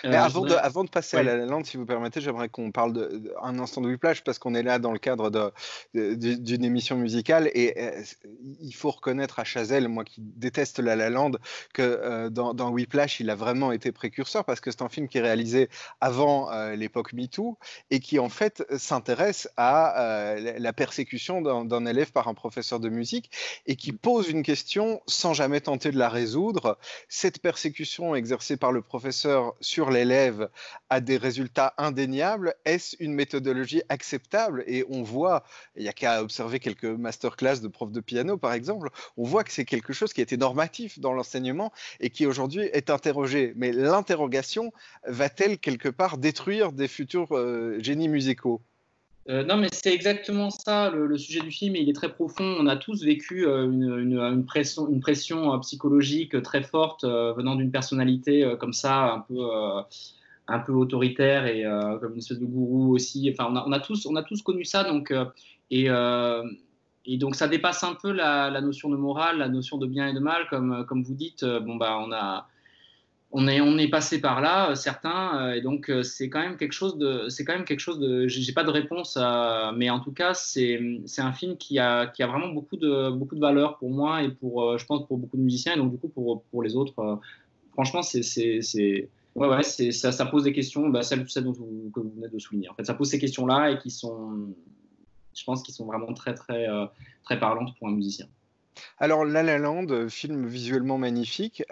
avant de passer à La La Land, si vous permettez, j'aimerais qu'on parle un instant de Whiplash, parce qu'on est là dans le cadre d'une émission musicale, et il faut reconnaître à Chazelle, moi qui déteste La La Land, que dans Whiplash, il a vraiment été précurseur, parce que c'est un film qui est réalisé avant l'époque MeToo, et qui en fait s'intéresse à la persécution d'un élève par un professeur de musique, et qui pose une question sans jamais tenter de la résoudre. Cette persécution exercée par le professeur sur l'élève à des résultats indéniables, est-ce une méthodologie acceptable? Et on voit, il n'y a qu'à observer quelques masterclass de profs de piano, par exemple, on voit que c'est quelque chose qui a été normatif dans l'enseignement et qui aujourd'hui est interrogé. Mais l'interrogation va-t-elle quelque part détruire des futurs génies musicaux? Non, mais c'est exactement ça, le sujet du film, il est très profond. On a tous vécu une pression psychologique très forte venant d'une personnalité comme ça, un peu autoritaire et comme une espèce de gourou aussi. Enfin, on a tous connu ça, donc, et, euh, et donc ça dépasse un peu la notion de morale, la notion de bien et de mal, comme vous dites. Bon, bah, on est passé par là, certains, et donc c'est quand même quelque chose de, j'ai pas de réponse, mais en tout cas c'est un film qui a vraiment beaucoup de valeur pour moi et pour, je pense, pour beaucoup de musiciens et donc du coup pour les autres. Franchement, ouais, ça pose des questions, bah, celles que vous venez de souligner. En fait, ça pose ces questions-là et je pense, qui sont vraiment très très parlantes pour un musicien. Alors, La La Land, film visuellement magnifique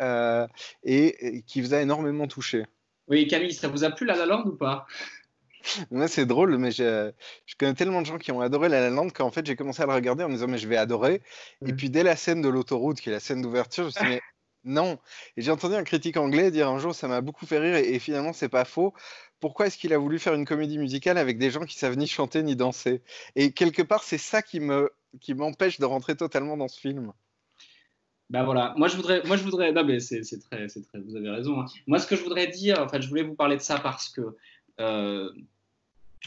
et qui vous a énormément touché. Oui, Camille, ça vous a plu La La Land ou pas? Moi, c'est drôle, mais je connais tellement de gens qui ont adoré La La Land qu'en fait, j'ai commencé à le regarder en me disant, mais je vais adorer. Et puis, dès la scène de l'autoroute, qui est la scène d'ouverture, je me suis dit, mais non. Et j'ai entendu un critique anglais dire un jour, ça m'a beaucoup fait rire, et finalement, c'est pas faux. Pourquoi est-ce qu'il a voulu faire une comédie musicale avec des gens qui savent ni chanter ni danser? Et quelque part, c'est ça qui m'empêche de rentrer totalement dans ce film. Ben voilà, moi je voudrais, non mais vous avez raison, hein. Moi ce que je voudrais dire, en fait, je voulais vous parler de ça parce que euh,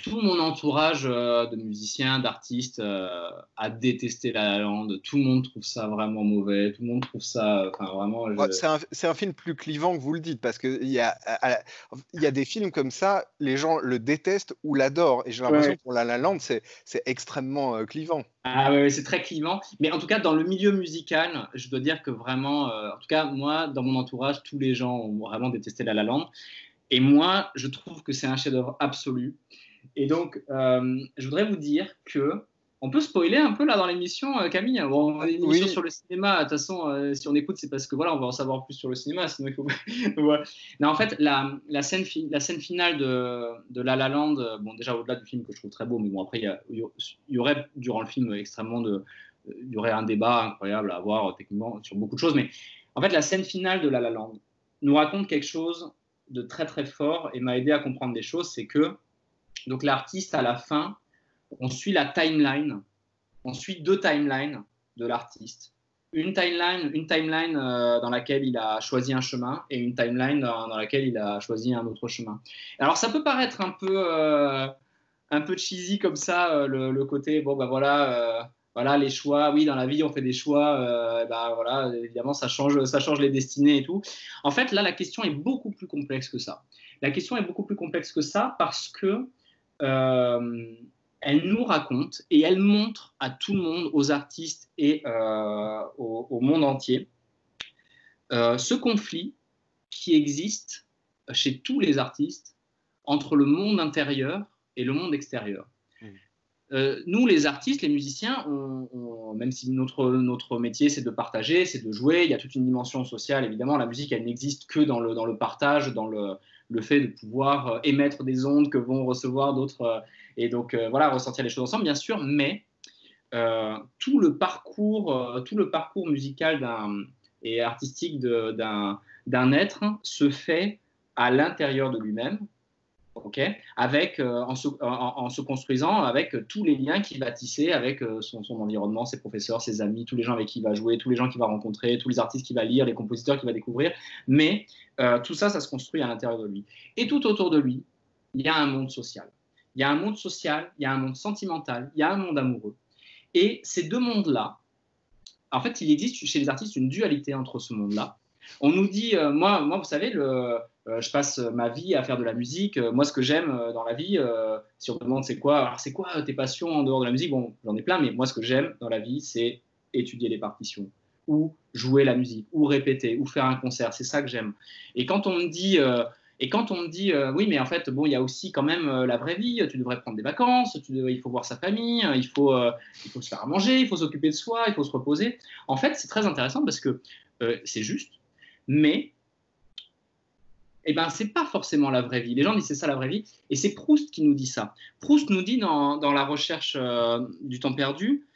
tout mon entourage de musiciens, d'artistes a détesté La La Land. Tout le monde trouve ça vraiment mauvais. Tout le monde trouve ça, enfin vraiment. Ouais, c'est un film plus clivant que vous le dites, parce qu'il y a des films comme ça, les gens le détestent ou l'adorent. Et j'ai l'impression Ouais. que pour La La Land, c'est extrêmement clivant. Ah ouais, ouais, c'est très clivant. Mais en tout cas, dans le milieu musical, je dois dire que vraiment, en tout cas, moi, dans mon entourage, tous les gens ont vraiment détesté La La Land. Et moi, je trouve que c'est un chef-d'œuvre absolu. Et donc, je voudrais vous dire que on peut spoiler un peu là dans l'émission, Camille. Bon, on a une émission Oui, sur le cinéma. De toute façon, si on écoute, c'est parce que voilà, on va en savoir plus sur le cinéma. Sinon, il faut. Ouais. Non, en fait, la scène finale de La La Land, bon, déjà au-delà du film que je trouve très beau, mais bon, après, il y aurait durant le film il y aurait un débat incroyable à avoir techniquement sur beaucoup de choses. Mais en fait, la scène finale de La La Land nous raconte quelque chose de très très fort et m'a aidé à comprendre des choses. C'est que donc l'artiste, à la fin, on suit la timeline, on suit deux timelines de l'artiste. Une timeline dans laquelle il a choisi un chemin et une timeline dans laquelle il a choisi un autre chemin. Alors ça peut paraître un peu cheesy comme ça, le côté, bon ben voilà les choix, oui dans la vie on fait des choix, ben voilà, évidemment ça change les destinées et tout. En fait là la question est beaucoup plus complexe que ça. La question est beaucoup plus complexe que ça parce que euh, elle nous raconte et elle montre à tout le monde, aux artistes et au monde entier, ce conflit qui existe chez tous les artistes entre le monde intérieur et le monde extérieur. Nous, les artistes, les musiciens, même si notre métier, c'est de partager, c'est de jouer, il y a toute une dimension sociale, évidemment. La musique, elle n'existe que dans le partage, dans le fait de pouvoir émettre des ondes que vont recevoir d'autres, et donc voilà, ressentir les choses ensemble, bien sûr, mais tout le parcours musical et artistique d'un être se fait à l'intérieur de lui-même, okay, avec, en se construisant avec tous les liens qu'il va tisser avec son environnement, ses professeurs, ses amis, tous les gens avec qui il va jouer, tous les gens qu'il va rencontrer, tous les artistes qu'il va lire, les compositeurs qu'il va découvrir. Mais tout ça, ça se construit à l'intérieur de lui. Et tout autour de lui, il y a un monde social. Il y a un monde social, il y a un monde sentimental, il y a un monde amoureux. Et ces deux mondes-là, en fait, il existe chez les artistes une dualité entre ce monde-là. On nous dit, moi, vous savez, je passe ma vie à faire de la musique. Moi, ce que j'aime dans la vie, si on me demande c'est quoi, alors c'est quoi tes passions en dehors de la musique, bon, j'en ai plein, mais moi, ce que j'aime dans la vie, c'est étudier les partitions, ou jouer la musique, ou répéter, ou faire un concert. C'est ça que j'aime. Et quand on me dit, oui, mais en fait, bon, il y a aussi quand même la vraie vie. Tu devrais prendre des vacances. Il faut voir sa famille. Il faut se faire à manger. Il faut s'occuper de soi. Il faut se reposer. En fait, c'est très intéressant parce que c'est juste, mais eh ben, c'est pas forcément la vraie vie. Les gens disent c'est ça la vraie vie, et c'est Proust qui nous dit ça. Proust nous dit dans la recherche du temps perdu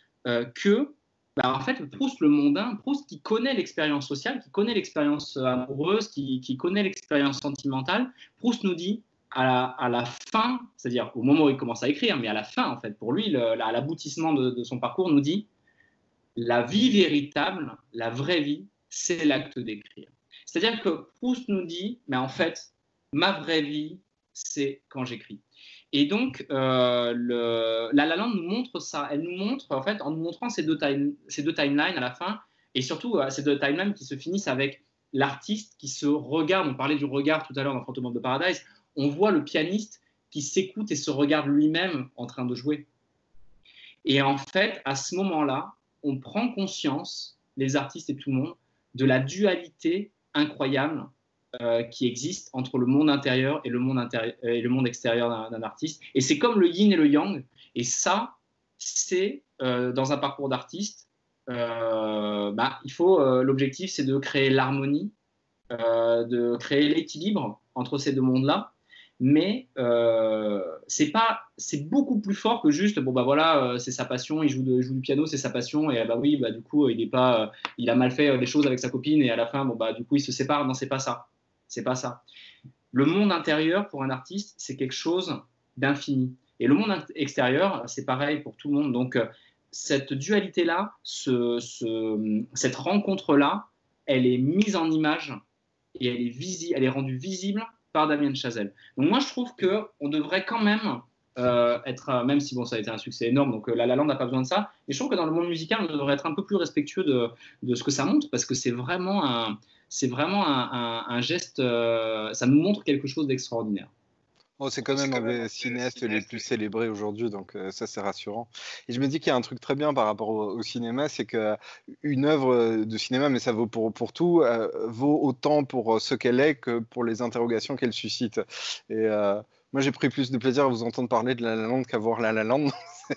que, bah, en fait, Proust le mondain, Proust qui connaît l'expérience sociale, qui connaît l'expérience amoureuse, qui connaît l'expérience sentimentale, Proust nous dit à la fin, c'est-à-dire au moment où il commence à écrire, mais à la fin, en fait, pour lui, à l'aboutissement de son parcours, nous dit la vie véritable, la vraie vie, c'est l'acte d'écrire. C'est-à-dire que Proust nous dit, mais en fait, ma vraie vie, c'est quand j'écris. Et donc, La La Land nous montre ça. Elle nous montre, en fait, en nous montrant ces deux timelines à la fin, et surtout ces deux timelines qui se finissent avec l'artiste qui se regarde. On parlait du regard tout à l'heure dans Phantom of the Paradise. On voit le pianiste qui s'écoute et se regarde lui-même en train de jouer. Et en fait, à ce moment-là, on prend conscience, les artistes et tout le monde, de la dualité incroyable qui existe entre le monde intérieur et le monde extérieur d'un artiste. Et c'est comme le yin et le yang. Et ça, c'est dans un parcours d'artiste, l'objectif, c'est de créer l'harmonie, de créer l'équilibre entre ces deux mondes-là. Mais c'est beaucoup plus fort que juste c'est sa passion, il joue du piano, c'est sa passion, et du coup il a mal fait les choses avec sa copine, et à la fin du coup il se sépare. Non, c'est pas ça. Le monde intérieur pour un artiste, c'est quelque chose d'infini, et le monde extérieur, c'est pareil pour tout le monde. Donc cette dualité là, cette rencontre là, elle est mise en image et elle est rendue visible par Damien Chazelle. Donc moi je trouve qu'on devrait quand même même si ça a été un succès énorme, donc La La Land n'a pas besoin de ça, mais je trouve que dans le monde musical on devrait être un peu plus respectueux de ce que ça montre, parce que c'est vraiment un geste, ça nous montre quelque chose d'extraordinaire. Oh, c'est quand même un des cinéastes les plus célébrés aujourd'hui, donc ça c'est rassurant. Et je me dis qu'il y a un truc très bien par rapport au cinéma, c'est qu'une œuvre de cinéma, mais ça vaut pour tout, vaut autant pour ce qu'elle est que pour les interrogations qu'elle suscite. Et moi j'ai pris plus de plaisir à vous entendre parler de La La Land qu'à voir La La Land.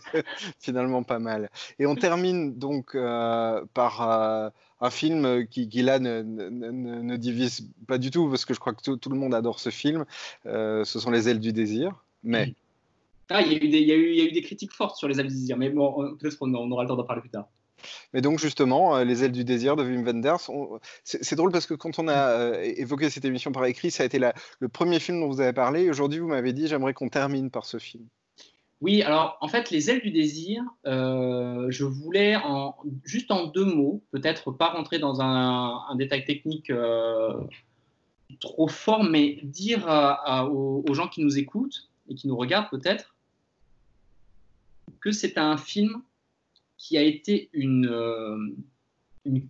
C'est finalement pas mal. Et on termine donc par un film qui là ne divise pas du tout, parce que je crois que tout le monde adore ce film. Ce sont Les Ailes du désir. Mais il y a eu des critiques fortes sur Les Ailes du désir, mais bon, peut-être qu'on aura le temps d'en parler plus tard. Mais donc justement, Les Ailes du désir de Wim Wenders, c'est drôle parce que quand on a évoqué cette émission par écrit, ça a été le premier film dont vous avez parlé. Et aujourd'hui, vous m'avez dit, j'aimerais qu'on termine par ce film. Oui, alors en fait, Les Ailes du désir, je voulais juste en 2 mots, peut-être pas rentrer dans un détail technique trop fort, mais dire aux gens qui nous écoutent et qui nous regardent peut-être que c'est un film qui a été une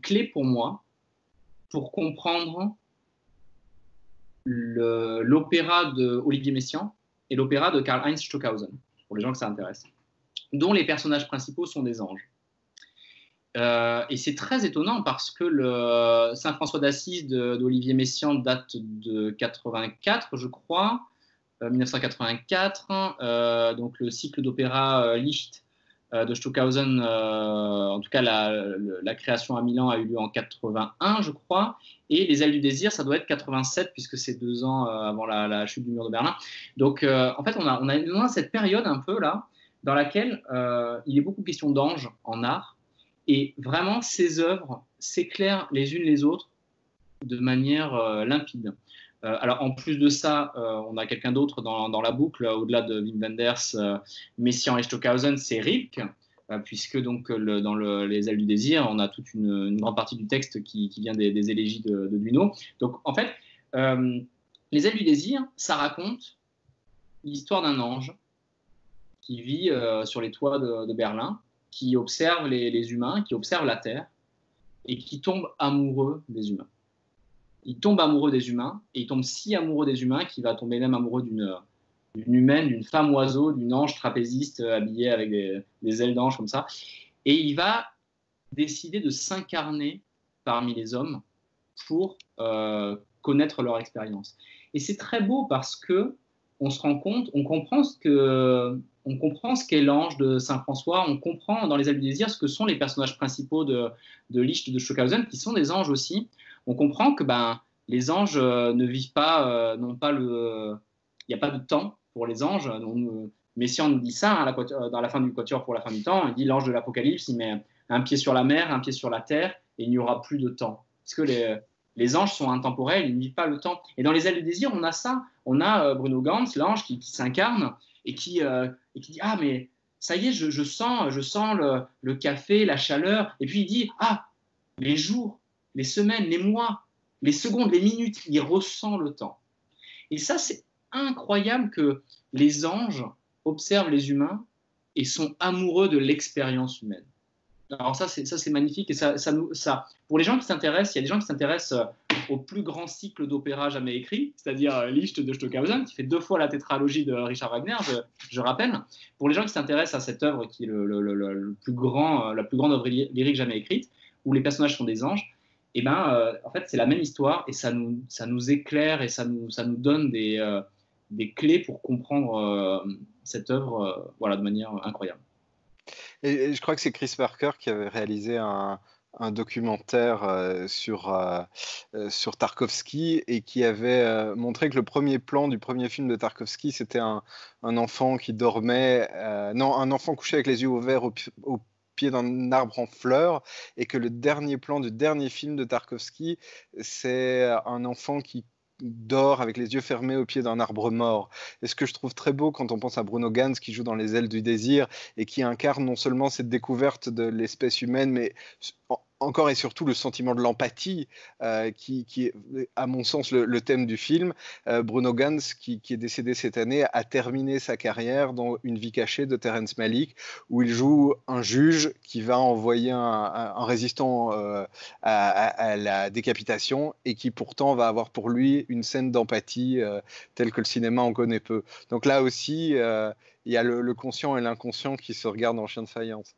clé pour moi pour comprendre l'opéra de Olivier Messiaen et l'opéra de Karl-Heinz Stockhausen, pour les gens que ça intéresse, dont les personnages principaux sont des anges. Et c'est très étonnant parce que le Saint François d'Assise d'Olivier Messiaen date de 84, je crois, 1984. Donc le cycle d'opéra Licht de Stockhausen, en tout cas la création à Milan a eu lieu en 81, je crois, et Les Ailes du désir, ça doit être 87, puisque c'est 2 ans avant la chute du mur de Berlin. Donc en fait, on a cette période un peu là, dans laquelle il est beaucoup question d'anges en art, et vraiment ces œuvres s'éclairent les unes les autres de manière limpide. Alors en plus de ça, on a quelqu'un d'autre dans la boucle, au-delà de Wim Wenders, Messiaen et Stockhausen, c'est Rilke, puisque donc dans Les Ailes du désir, on a toute une grande partie du texte qui vient des élégies de Duno. Donc en fait, Les Ailes du désir, ça raconte l'histoire d'un ange qui vit sur les toits de Berlin, qui observe les humains, qui observe la Terre, et qui tombe amoureux des humains. Il tombe amoureux des humains, et il tombe si amoureux des humains qu'il va tomber même amoureux d'une humaine, d'une femme oiseau, d'une ange trapéziste habillée avec des ailes d'ange comme ça. Et il va décider de s'incarner parmi les hommes pour connaître leur expérience. Et c'est très beau parce que on se rend compte, on comprend ce qu'est l'ange de Saint François, on comprend dans Les Ailes du désir ce que sont les personnages principaux de Licht de Stockhausen, qui sont des anges aussi. On comprend que les anges ne vivent pas, n'ont pas il n'y a pas de temps pour les anges. Messiaen nous dit ça dans la fin du Quatuor pour la fin du temps. Il dit l'ange de l'Apocalypse, il met un pied sur la mer, un pied sur la terre, et il n'y aura plus de temps. Parce que les anges sont intemporels, ils ne vivent pas le temps. Et dans les ailes du désir, on a ça. On a Bruno Ganz, l'ange qui s'incarne et qui dit ah mais ça y est, je sens le café, la chaleur. Et puis il dit ah les jours, les semaines, les mois, les secondes, les minutes, il ressent le temps. Et ça c'est incroyable que les anges observent les humains et sont amoureux de l'expérience humaine. Alors ça c'est magnifique et ça, pour les gens qui s'intéressent, il y a des gens qui s'intéressent au plus grand cycle d'opéra jamais écrit, c'est-à-dire Licht de Stockhausen, qui fait 2 fois la tétralogie de Richard Wagner, je rappelle. Pour les gens qui s'intéressent à cette œuvre qui est la plus grande œuvre lyrique jamais écrite, où les personnages sont des anges, et en fait c'est la même histoire et ça nous éclaire et ça nous donne des clés pour comprendre cette œuvre de manière incroyable. Et je crois que c'est Chris Parker qui avait réalisé un documentaire sur Tarkovsky et qui avait montré que le premier plan du premier film de Tarkovsky, c'était un enfant qui dormait, un enfant couché avec les yeux ouverts au pied d'un arbre en fleurs, et que le dernier plan du dernier film de Tarkovsky, c'est un enfant qui dort avec les yeux fermés au pied d'un arbre mort. Et ce que je trouve très beau quand on pense à Bruno Ganz qui joue dans Les ailes du désir et qui incarne non seulement cette découverte de l'espèce humaine, mais encore et surtout le sentiment de l'empathie qui est, à mon sens, le thème du film. Bruno Ganz, qui est décédé cette année, a terminé sa carrière dans Une vie cachée de Terrence Malick, où il joue un juge qui va envoyer un résistant à la décapitation et qui pourtant va avoir pour lui une scène d'empathie telle que le cinéma en connaît peu. Donc là aussi, il y a le conscient et l'inconscient qui se regardent en chien de faïence.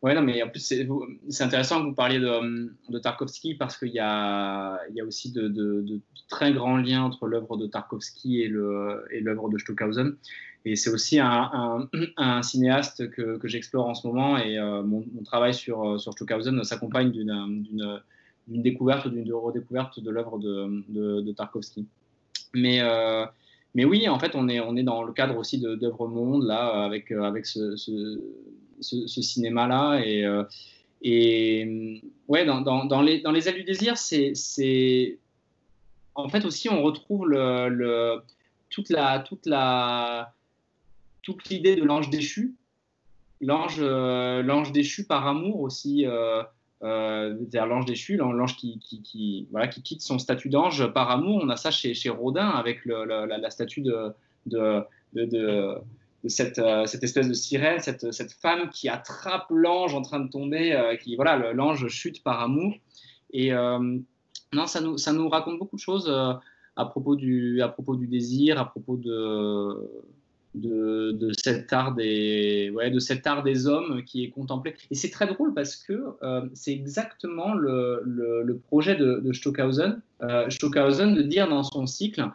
Ouais, non, mais en plus, c'est intéressant que vous parliez de Tarkovsky parce qu'il y a aussi de très grands liens entre l'œuvre de Tarkovsky et l'œuvre de Stockhausen. Et c'est aussi un cinéaste que j'explore en ce moment. Et mon travail sur Stockhausen s'accompagne d'une découverte ou d'une redécouverte de l'œuvre de Tarkovsky. Mais oui, en fait, on est dans le cadre aussi d'œuvres monde, là, avec ce cinéma-là. Et ouais, dans les ailes du désir, c'est en fait aussi, on retrouve toute l'idée de l'ange déchu. L'ange déchu par amour aussi. C'est-à-dire l'ange déchu, l'ange qui quitte son statut d'ange par amour. On a ça chez Rodin avec la statue de cette espèce de sirène, cette femme qui attrape l'ange en train de tomber, l'ange chute par amour. Et non, ça nous raconte beaucoup de choses à propos du désir, à propos de cet art des hommes qui est contemplé. Et c'est très drôle parce que c'est exactement le projet de Stockhausen. Stockhausen de dire dans son cycle,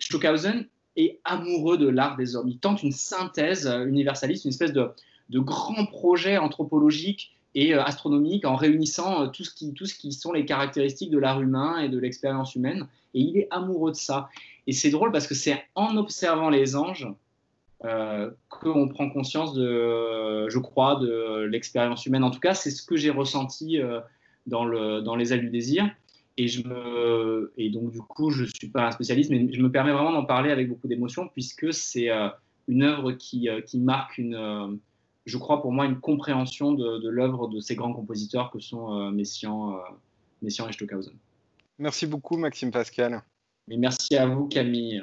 Stockhausen est amoureux de l'art des hommes. Il tente une synthèse universaliste, une espèce de grand projet anthropologique et astronomique en réunissant tout ce qui sont les caractéristiques de l'art humain et de l'expérience humaine. Et il est amoureux de ça. Et c'est drôle parce que c'est en observant les anges qu'on prend conscience je crois, de l'expérience humaine. En tout cas, c'est ce que j'ai ressenti dans Les ailes du désir. Et donc, du coup, je ne suis pas un spécialiste, mais je me permets vraiment d'en parler avec beaucoup d'émotion, puisque c'est une œuvre qui marque, je crois, pour moi, une compréhension de l'œuvre de ces grands compositeurs que sont Messiaen et Stockhausen. Merci beaucoup, Maxime Pascal. Mais merci à vous, Camille.